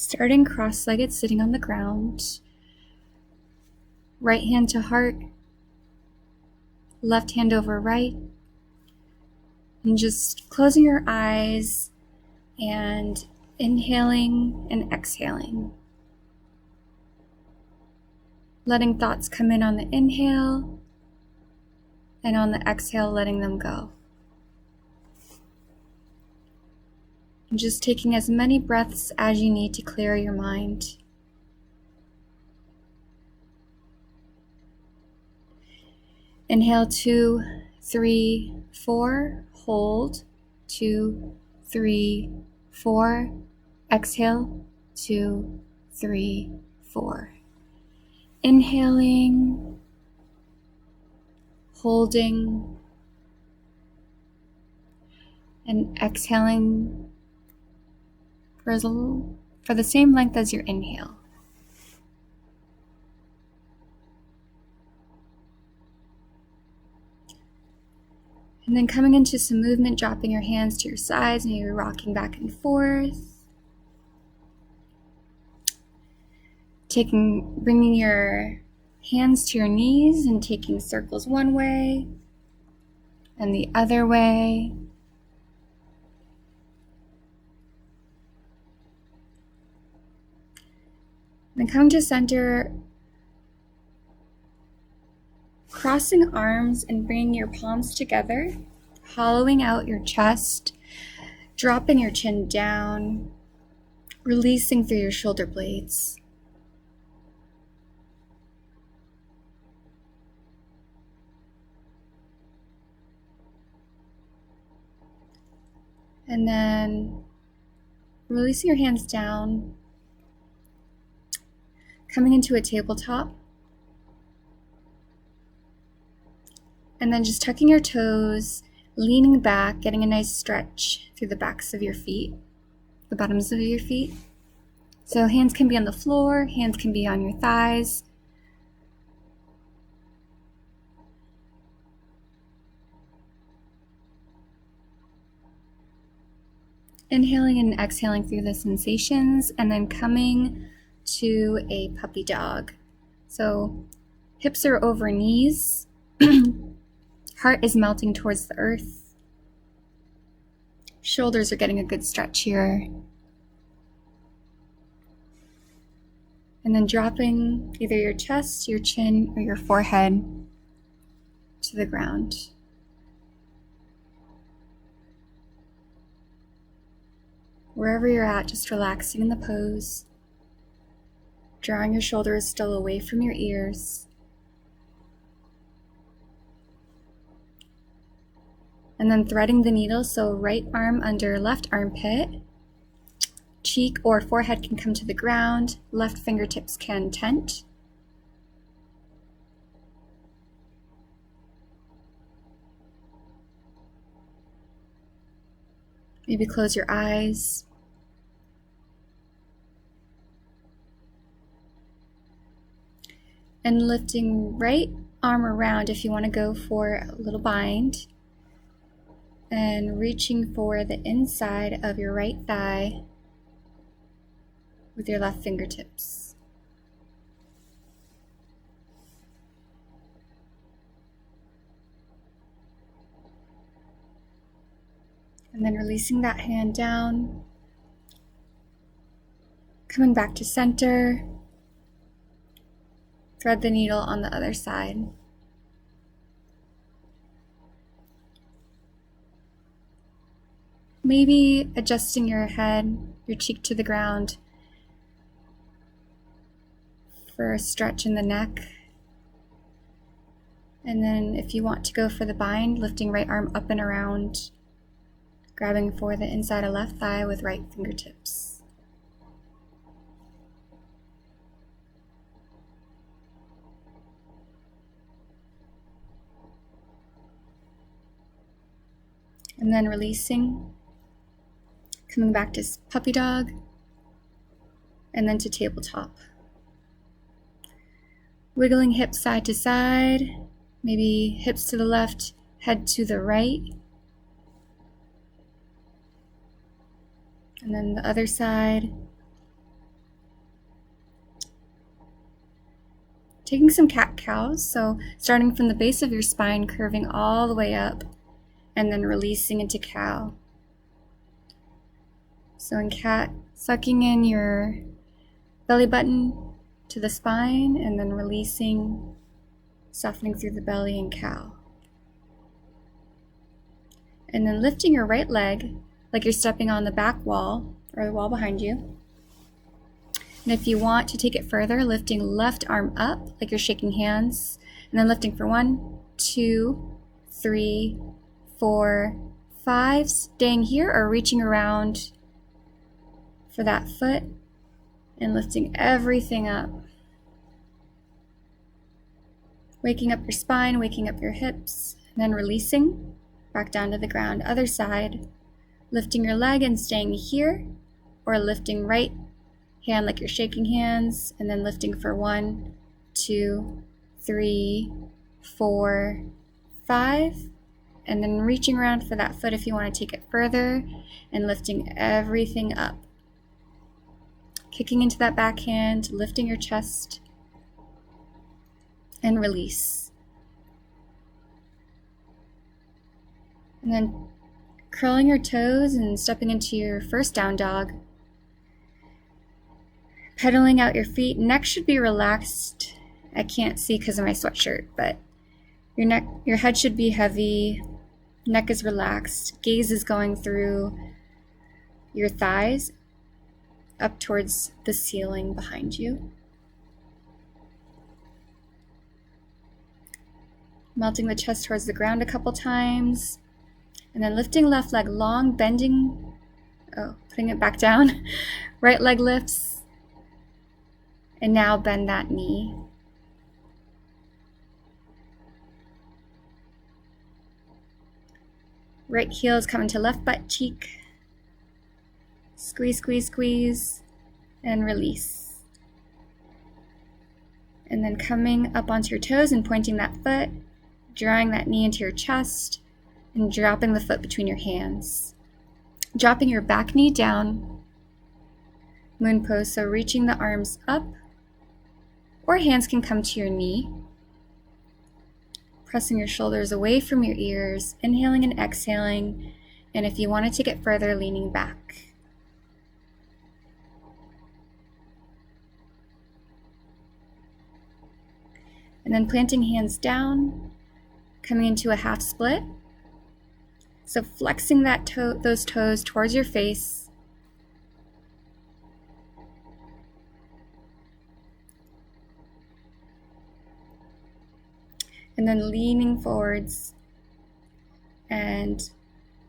Starting cross-legged, sitting on the ground. Right hand to heart, left hand over right. And just closing your eyes and inhaling and exhaling. Letting thoughts come in on the inhale, and on the exhale, letting them go. And just taking as many breaths as you need to clear your mind. Inhale 2, 3, 4. Hold 2, 3, 4. Exhale 2, 3, 4. Inhaling, holding, and exhaling for the same length as your inhale. And then coming into some movement, dropping your hands to your sides, maybe rocking back and forth. Bringing your hands to your knees and taking circles one way and the other way. Then come to center, crossing arms and bringing your palms together, hollowing out your chest, dropping your chin down, releasing through your shoulder blades. And then releasing your hands down, coming into a tabletop. And then just tucking your toes, leaning back, getting a nice stretch through the backs of your feet, the bottoms of your feet. So hands can be on the floor, hands can be on your thighs. Inhaling and exhaling through the sensations, and then coming to a puppy dog. So hips are over knees, heart is melting towards the earth, shoulders are getting a good stretch here. And then dropping either your chest, your chin, or your forehead to the ground. Wherever you're at, just relaxing in the pose, drawing your shoulders still away from your ears. And then threading the needle, so right arm under left armpit, cheek or forehead can come to the ground, left fingertips can tent. Maybe close your eyes. And lifting right arm around if you want to go for a little bind. And reaching for the inside of your right thigh with your left fingertips. And then releasing that hand down, coming back to center, thread the needle on the other side. Maybe adjusting your head, your cheek to the ground for a stretch in the neck. And then if you want to go for the bind, lifting right arm up and around, grabbing for the inside of left thigh with right fingertips. And then releasing, coming back to puppy dog, and then to tabletop. Wiggling hips side to side, maybe hips to the left, head to the right. And then the other side. taking some cat-cows, so starting from the base of your spine, curving all the way up, and then releasing into cow. So in cat, sucking in your belly button to the spine, and then releasing, softening through the belly in cow. And then lifting your right leg like you're stepping on the back wall or the wall behind you. And if you want to take it further, lifting left arm up like you're shaking hands, and then lifting for 1, 2, 3, 4, 5, staying here or reaching around for that foot and lifting everything up. Waking up your spine, waking up your hips, and then releasing back down to the ground. Other side, lifting your leg and staying here, or lifting right hand like you're shaking hands, and then lifting for 1, 2, 3, 4, 5, and then reaching around for that foot if you want to take it further, and lifting everything up. Kicking into that backhand, lifting your chest, and release. And then curling your toes and stepping into your first down dog. Pedaling out your feet. Neck should be relaxed. I can't see because of my sweatshirt, but your head should be heavy. Neck is relaxed. Gaze is going through your thighs up towards the ceiling behind you. Melting the chest towards the ground a couple times. And then lifting left leg long, bending, putting it back down. Right leg lifts. And now bend that knee. Right heel is coming to left butt cheek. Squeeze, squeeze, squeeze, and release. And then coming up onto your toes and pointing that foot, drawing that knee into your chest, and dropping the foot between your hands. Dropping your back knee down, moon pose, so reaching the arms up, or hands can come to your knee. Pressing your shoulders away from your ears, inhaling and exhaling, and if you want to take it further, leaning back. And then planting hands down, coming into a half split. So flexing those toes towards your face. And then leaning forwards and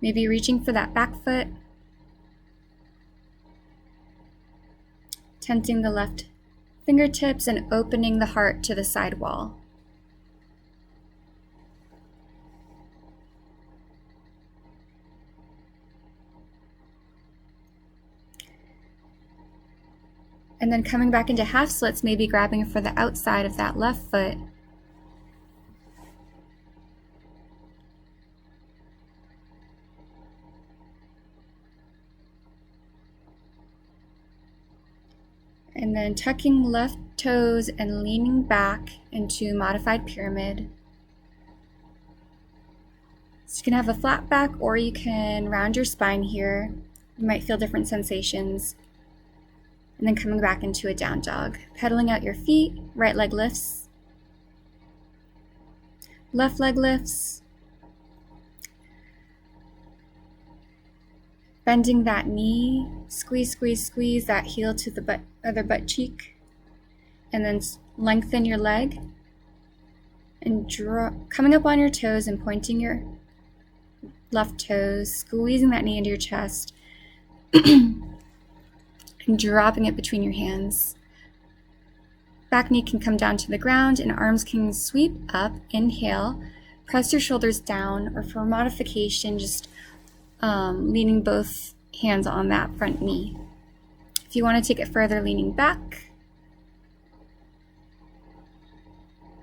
maybe reaching for that back foot. Tenting the left fingertips and opening the heart to the side wall. And then coming back into half splits, maybe grabbing for the outside of that left foot. And then tucking left toes and leaning back into modified pyramid. So you can have a flat back or you can round your spine here. You might feel different sensations. And then coming back into a down dog. Pedaling out your feet, right leg lifts. Left leg lifts. Bending that knee, squeeze, squeeze, squeeze that heel to the other butt cheek. And then lengthen your leg. And coming up on your toes and pointing your left toes, squeezing that knee into your chest. And dropping it between your hands. Back knee can come down to the ground and arms can sweep up. Inhale, press your shoulders down, or for modification, just leaning both hands on that front knee. If you want to take it further, leaning back.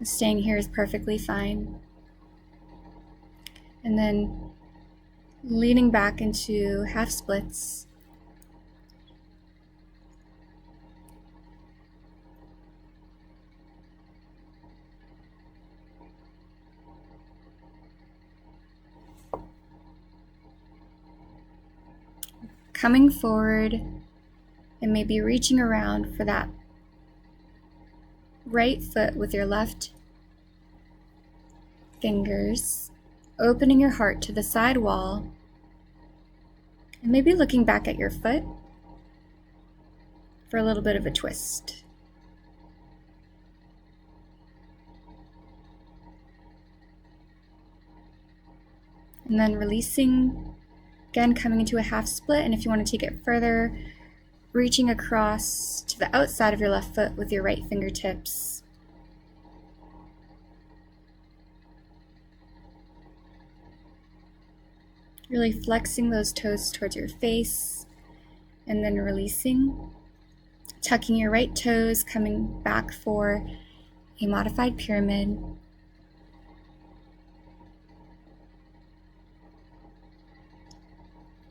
Staying here is perfectly fine. And then leaning back into half splits. coming forward and maybe reaching around for that right foot with your left fingers, opening your heart to the side wall, and maybe looking back at your foot for a little bit of a twist. And then releasing, again coming into a half split, and if you want to take it further, reaching across to the outside of your left foot with your right fingertips. Really flexing those toes towards your face, and then releasing, tucking your right toes, coming back for a modified pyramid.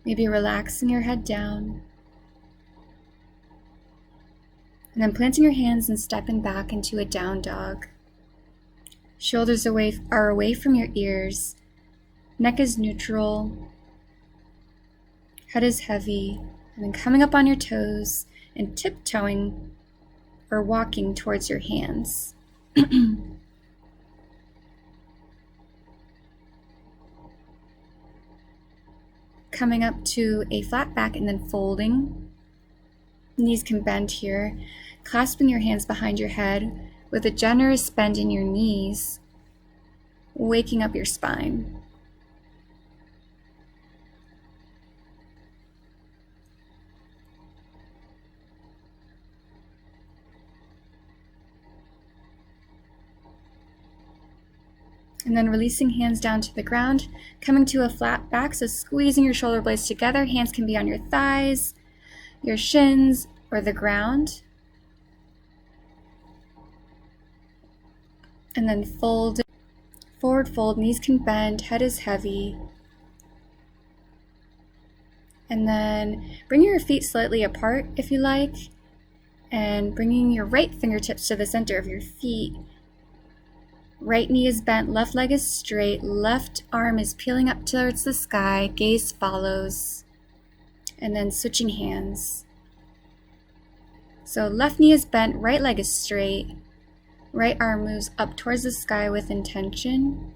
Maybe relaxing your head down. And then planting your hands and stepping back into a down dog. Shoulders are away from your ears. Neck is neutral. Head is heavy. And then coming up on your toes and tiptoeing or walking towards your hands. Coming up to a flat back and then folding. Knees can bend here. Clasping your hands behind your head with a generous bend in your knees, waking up your spine. And then releasing hands down to the ground, coming to a flat back, so squeezing your shoulder blades together. Hands can be on your thighs, your shins, or the ground. And then fold, forward fold, knees can bend, head is heavy. And then bring your feet slightly apart if you like, and bringing your right fingertips to the center of your feet. Right knee is bent, left leg is straight, left arm is peeling up towards the sky, gaze follows, and then switching hands. So left knee is bent, right leg is straight, right arm moves up towards the sky with intention,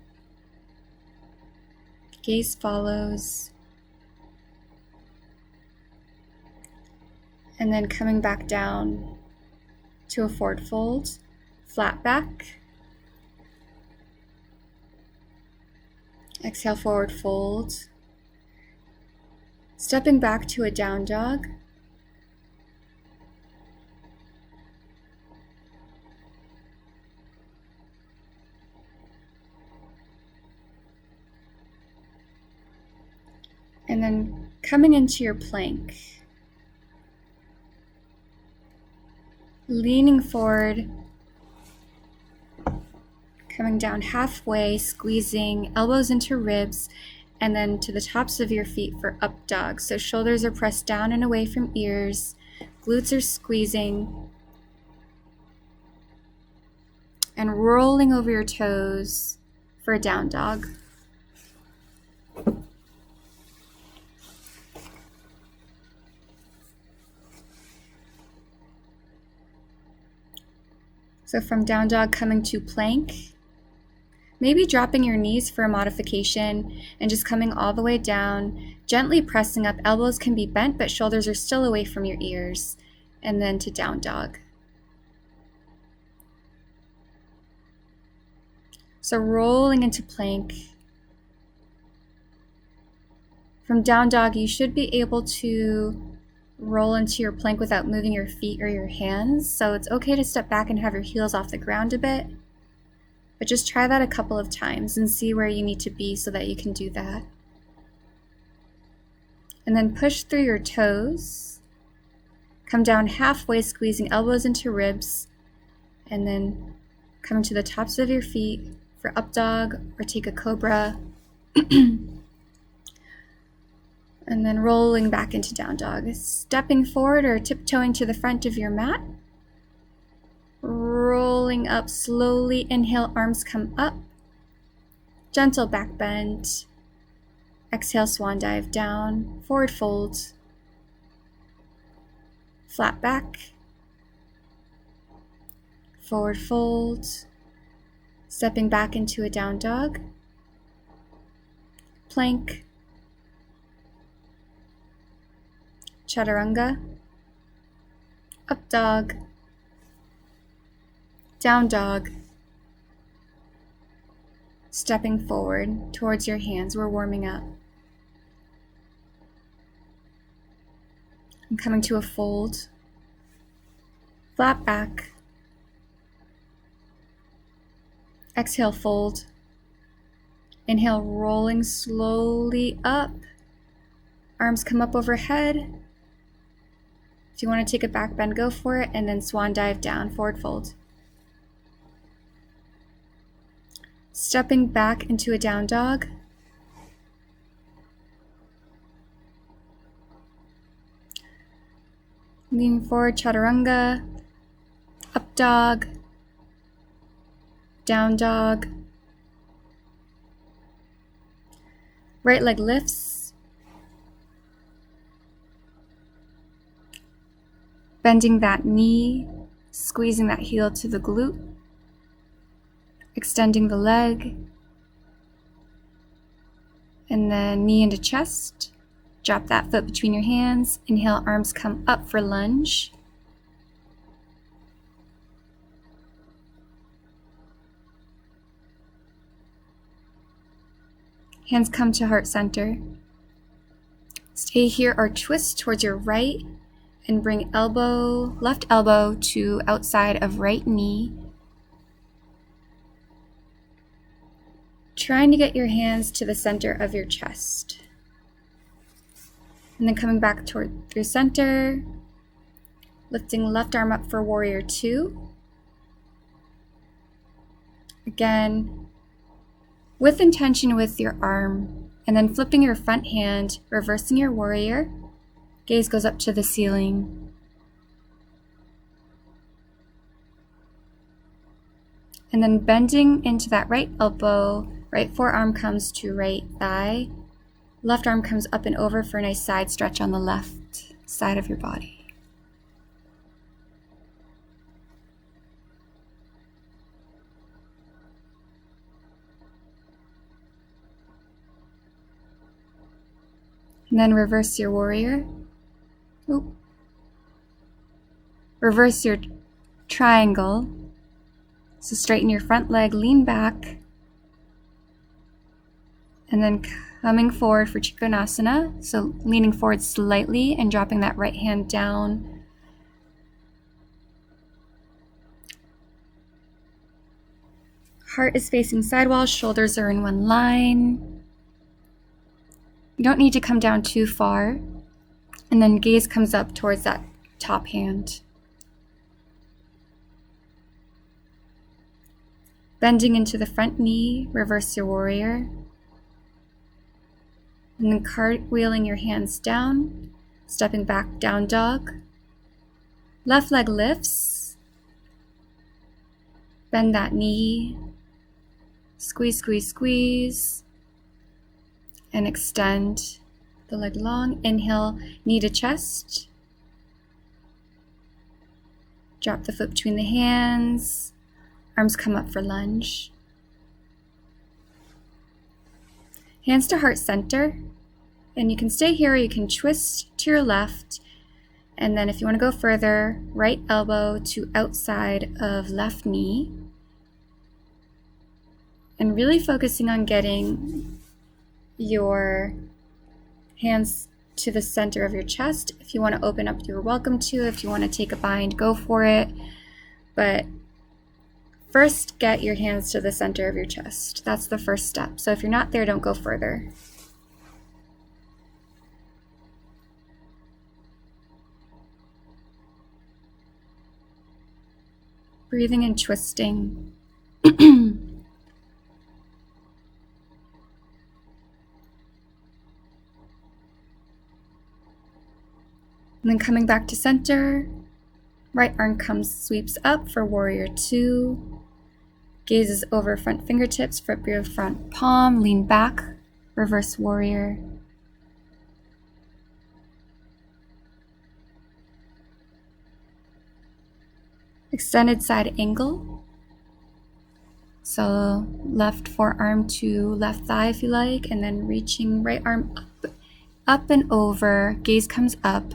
gaze follows, and then coming back down to a forward fold, flat back. Exhale, forward fold. Stepping back to a down dog. And then coming into your plank. Leaning forward. Coming down halfway, squeezing elbows into ribs, and then to the tops of your feet for up dog. So shoulders are pressed down and away from ears, glutes are squeezing, and rolling over your toes for a down dog. So from down dog coming to plank, maybe dropping your knees for a modification and just coming all the way down, gently pressing up. Elbows can be bent, but shoulders are still away from your ears. And then to down dog. So rolling into plank. From down dog, you should be able to roll into your plank without moving your feet or your hands. So it's okay to step back and have your heels off the ground a bit. But just try that a couple of times and see where you need to be so that you can do that. And then push through your toes. Come down halfway, squeezing elbows into ribs. And then come to the tops of your feet for up dog or take a cobra. And then rolling back into down dog. Stepping forward or tiptoeing to the front of your mat. Rolling up slowly, inhale, arms come up. Gentle back bend. Exhale, swan dive down, forward fold. flat back, forward fold, stepping back into a down dog, plank, chaturanga, up dog, down dog, stepping forward towards your hands. We're warming up. I'm coming to a fold, flat back, exhale, fold, inhale, rolling slowly up, arms come up overhead. If you want to take a back bend, go for it, and then swan dive down, forward fold. Stepping back into a down dog, leaning forward, chaturanga, up dog, down dog, right leg lifts, bending that knee, squeezing that heel to the glute, extending the leg, and then knee into chest. Drop that foot between your hands. Inhale, arms come up for lunge. Hands come to heart center. Stay here or twist towards your right and bring left elbow to outside of right knee. Trying to get your hands to the center of your chest. And then coming back through center, lifting left arm up for warrior two. Again, with intention with your arm, and then flipping your front hand, reversing your warrior. Gaze goes up to the ceiling. And then bending into that right elbow, right forearm comes to right thigh. Left arm comes up and over for a nice side stretch on the left side of your body. And then reverse your warrior. Oop. Reverse your triangle. So straighten your front leg, lean back. And then coming forward for Trikonasana, so leaning forward slightly and dropping that right hand down. Heart is facing sidewall, shoulders are in one line. You don't need to come down too far. And then gaze comes up towards that top hand. Bending into the front knee, reverse your warrior. And then cartwheeling your hands down, stepping back, down dog. Left leg lifts. Bend that knee. Squeeze, squeeze, squeeze. And extend the leg long. Inhale, knee to chest. Drop the foot between the hands. Arms come up for lunge. Hands to heart center. And you can stay here or you can twist to your left. And then if you want to go further, right elbow to outside of left knee. And really focusing on getting your hands to the center of your chest. If you want to open up, you're welcome to. If you want to take a bind, go for it. But first, get your hands to the center of your chest. That's the first step. So if you're not there, don't go further. Breathing and twisting. And then coming back to center. Right arm sweeps up for warrior two. Gazes over front fingertips, flip your front palm, lean back, reverse warrior. extended side angle. So left forearm to left thigh if you like, and then reaching right arm up and over, gaze comes up.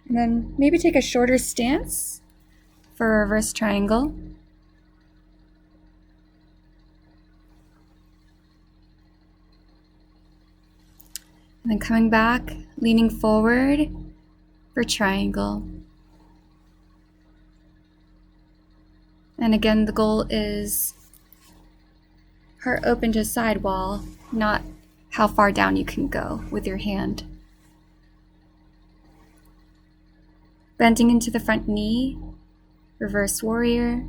And then maybe take a shorter stance for a reverse triangle. And then coming back, leaning forward for triangle. And again, the goal is heart open to side wall, not how far down you can go with your hand. Bending into the front knee, reverse warrior.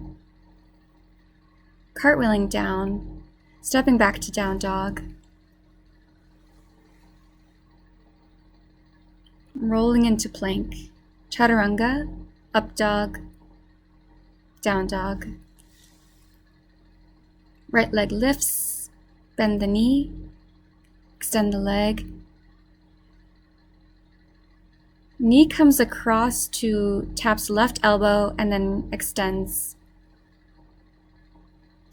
Cartwheeling down, stepping back to down dog. Rolling into plank, chaturanga, up dog, down dog. Right leg lifts, bend the knee, extend the leg. Knee comes across to taps left elbow and then extends.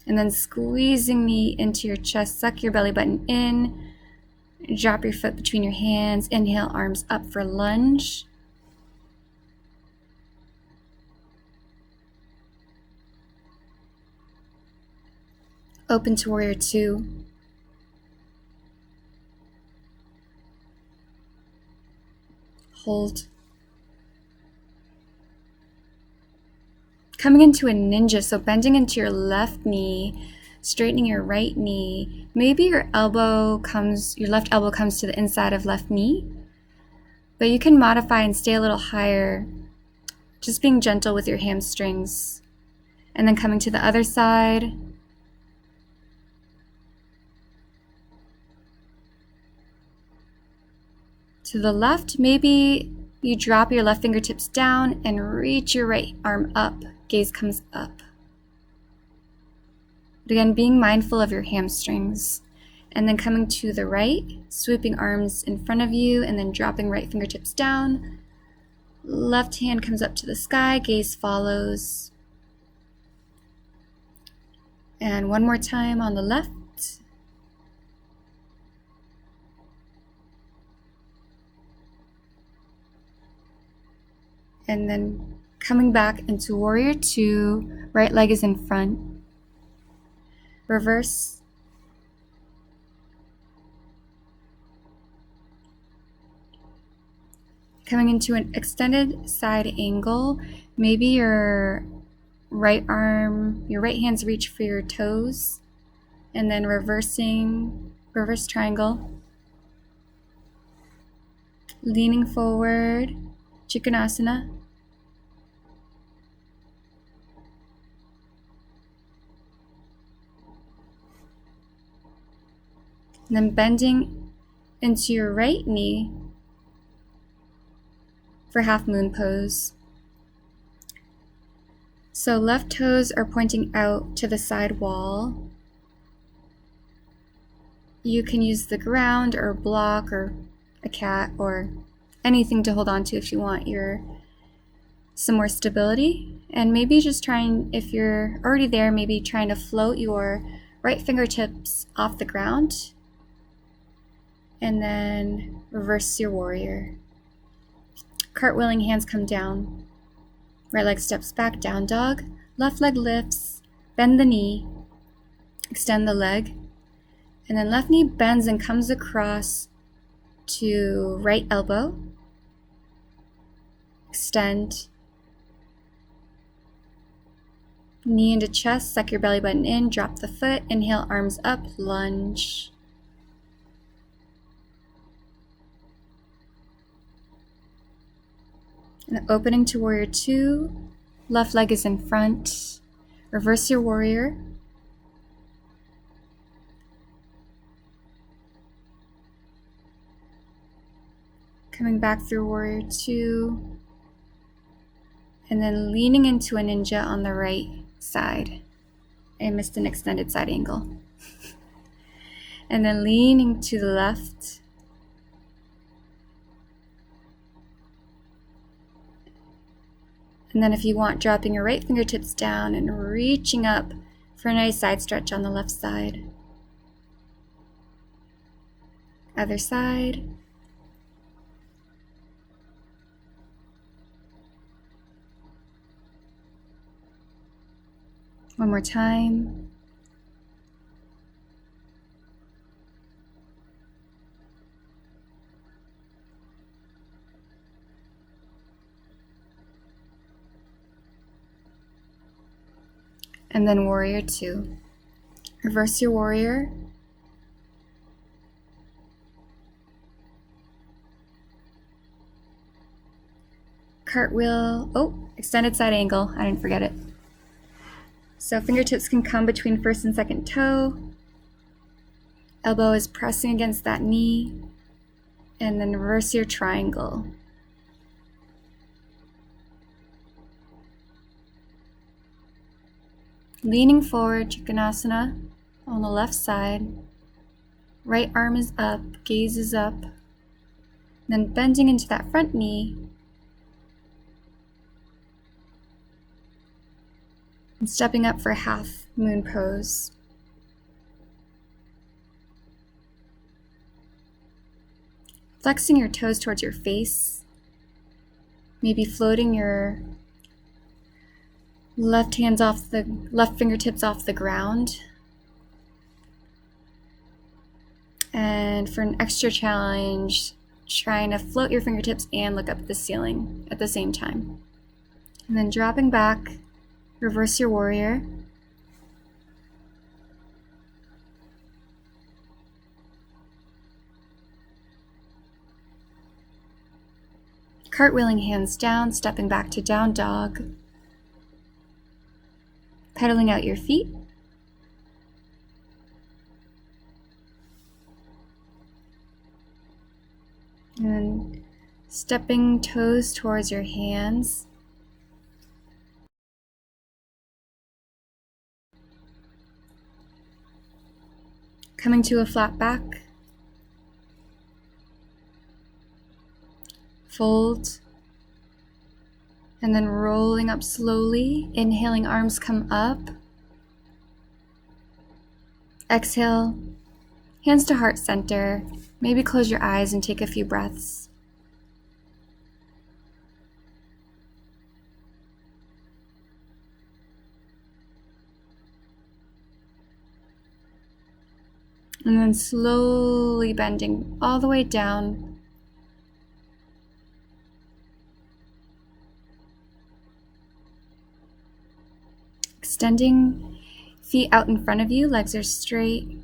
And then squeezing knee into your chest, suck your belly button in. Drop your foot between your hands. Inhale, arms up for lunge. Open to warrior two. Hold. Coming into a ninja, so bending into your left knee, straightening your right knee. Maybe your left elbow comes to the inside of left knee, but you can modify and stay a little higher, just being gentle with your hamstrings. And then coming to the other side. To the left, maybe you drop your left fingertips down and reach your right arm up. Gaze comes up. But again, being mindful of your hamstrings. And then coming to the right, sweeping arms in front of you and then dropping right fingertips down. Left hand comes up to the sky, gaze follows. And one more time on the left. And then coming back into warrior two, right leg is in front. Reverse. Coming into an extended side angle, maybe your right hand's reach for your toes, and then reverse triangle. Leaning forward, Trikonasana. And then bending into your right knee for half moon pose. So left toes are pointing out to the side wall. You can use the ground or a block or a cat or anything to hold on to if you want some more stability. And maybe just if you're already there, maybe trying to float your right fingertips off the ground. And then reverse your warrior. Cartwheeling, hands come down. Right leg steps back, down dog. Left leg lifts, bend the knee, extend the leg. And then left knee bends and comes across to right elbow. Extend. Knee into chest, suck your belly button in, drop the foot. Inhale, arms up, lunge. And opening to warrior two, left leg is in front. Reverse your warrior. Coming back through warrior two, and then leaning into a ninja on the right side. I missed an extended side angle. And then leaning to the left. And then if you want, dropping your right fingertips down and reaching up for a nice side stretch on the left side. Other side. One more time. And then warrior two. Reverse your warrior. Cartwheel, extended side angle, I didn't forget it. So fingertips can come between first and second toe. Elbow is pressing against that knee. And then reverse your triangle. Leaning forward, Trikonasana on the left side. Right arm is up, gaze is up. Then bending into that front knee. And stepping up for half moon pose. Flexing your toes towards your face. Maybe floating your left fingertips off the ground. And for an extra challenge, trying to float your fingertips and look up at the ceiling at the same time. And then dropping back, reverse your warrior. Cartwheeling hands down, stepping back to down dog. Pedaling out your feet. And stepping toes towards your hands. Coming to a flat back. Fold. And then rolling up slowly. Inhaling, arms come up. Exhale, hands to heart center. Maybe close your eyes and take a few breaths. And then slowly bending all the way down. Extending feet out in front of you, legs are straight.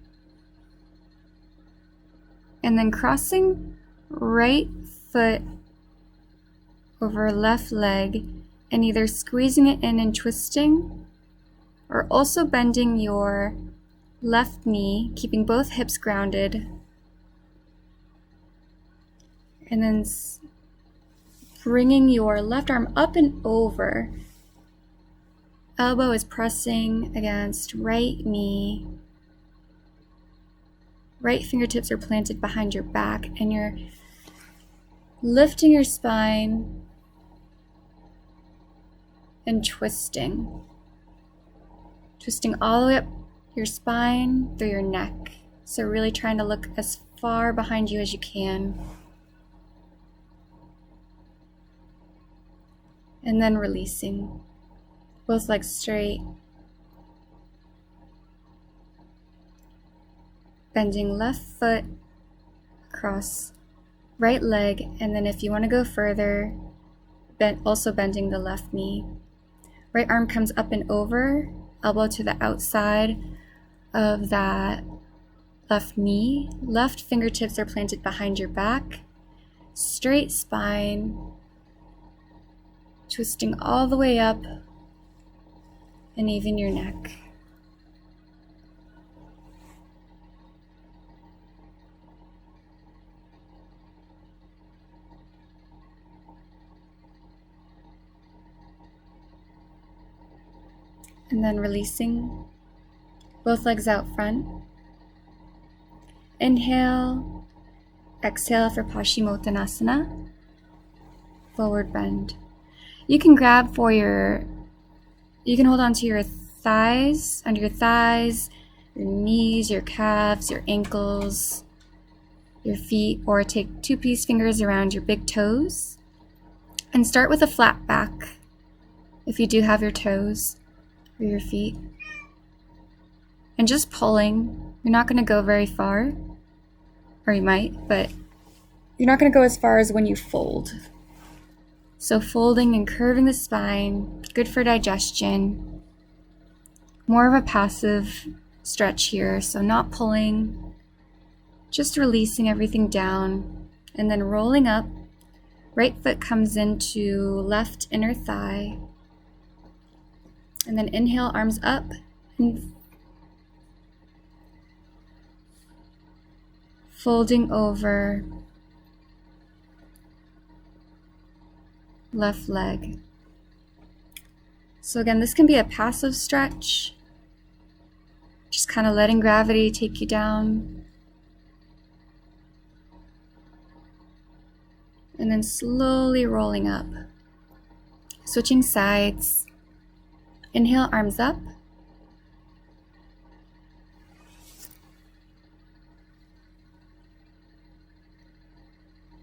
And then crossing right foot over left leg and either squeezing it in and twisting, or also bending your left knee, keeping both hips grounded. And then bringing your left arm up and over. Elbow is pressing against right knee. Right fingertips are planted behind your back, and you're lifting your spine and twisting. Twisting all the way up your spine through your neck. So really trying to look as far behind you as you can. And then releasing. Both legs straight. Bending left foot across right leg, and then if you want to go further, also bending the left knee. Right arm comes up and over, elbow to the outside of that left knee. Left fingertips are planted behind your back. Straight spine. Twisting all the way up. And even your neck. And then releasing, both legs out front. Inhale, exhale for Paschimottanasana, forward bend. You can you can hold on to your thighs, under your thighs, your knees, your calves, your ankles, your feet, or take 2 peace fingers around your big toes and start with a flat back if you do have your toes or your feet. And just pulling. You're not going to go very far, or you might, but you're not going to go as far as when you fold. So folding and curving the spine, good for digestion. More of a passive stretch here, so not pulling, just releasing everything down, and then rolling up. Right foot comes into left inner thigh, and then inhale, arms up, and folding over left leg. So again, this can be a passive stretch, just kind of letting gravity take you down. And then slowly rolling up. Switching sides. Inhale, arms up.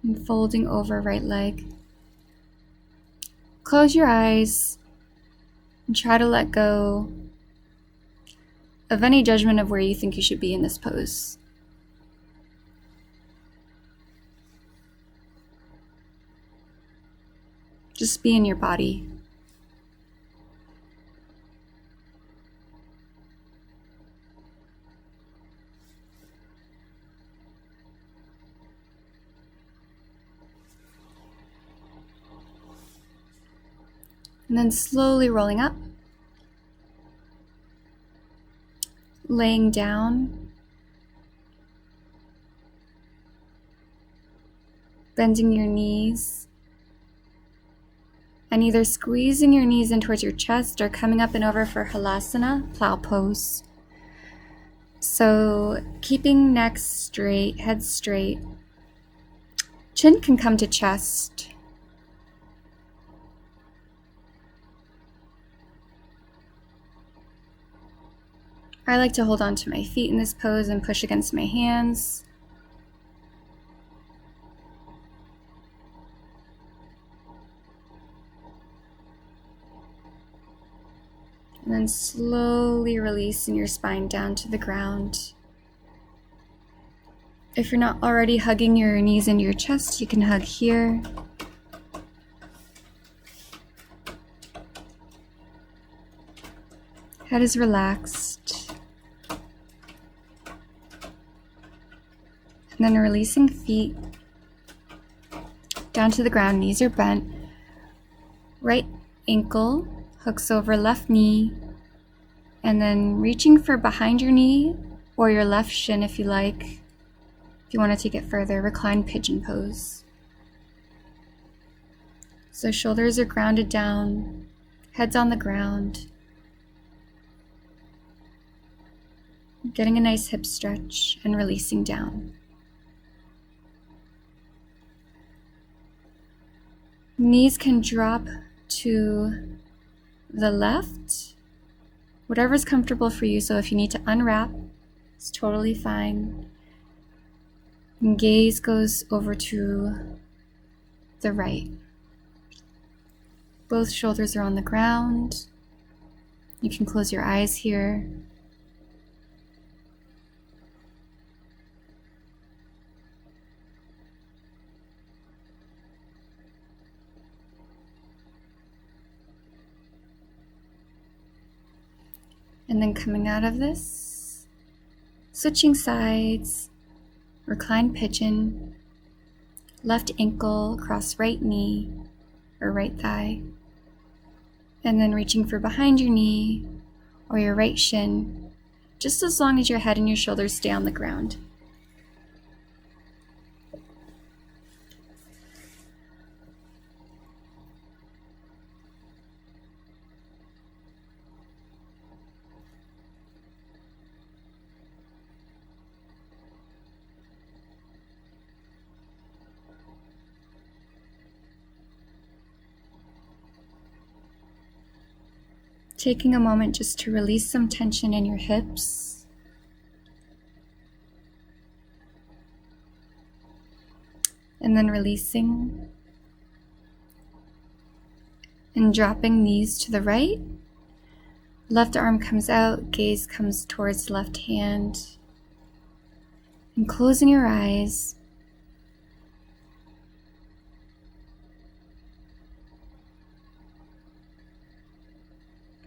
And folding over right leg. Close your eyes and try to let go of any judgment of where you think you should be in this pose. Just be in your body. And then slowly rolling up, laying down, bending your knees, and either squeezing your knees in towards your chest or coming up and over for Halasana, plow pose. So keeping neck straight, head straight, chin can come to chest. I like to hold on to my feet in this pose and push against my hands. And then slowly releasing your spine down to the ground. If you're not already hugging your knees into your chest, you can hug here. Head is relaxed. And then releasing feet down to the ground, knees are bent. Right ankle hooks over left knee, and then reaching for behind your knee or your left shin if you like. If you want to take it further, recline pigeon pose. So shoulders are grounded down, head's on the ground. Getting a nice hip stretch and releasing down. Knees can drop to the left, whatever's comfortable for you. So if you need to unwrap, it's totally fine. And gaze goes over to the right. Both shoulders are on the ground. You can close your eyes here. And then coming out of this, switching sides, recline pigeon, left ankle across right knee or right thigh, and then reaching for behind your knee or your right shin, just as long as your head and your shoulders stay on the ground. Taking a moment just to release some tension in your hips. And then releasing. And dropping knees to the right. Left arm comes out, gaze comes towards left hand. And closing your eyes.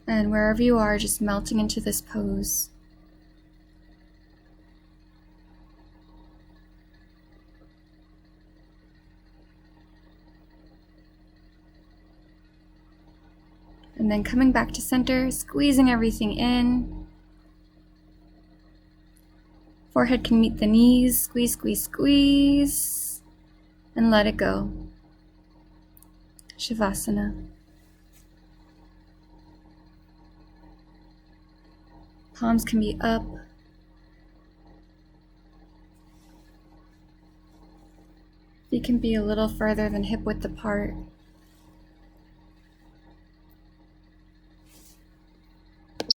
And wherever you are, just melting into this pose. And then coming back to center, squeezing everything in. Forehead can meet the knees, squeeze, squeeze, squeeze. And let it go. Shavasana. Palms can be up. Feet can be a little further than hip width apart.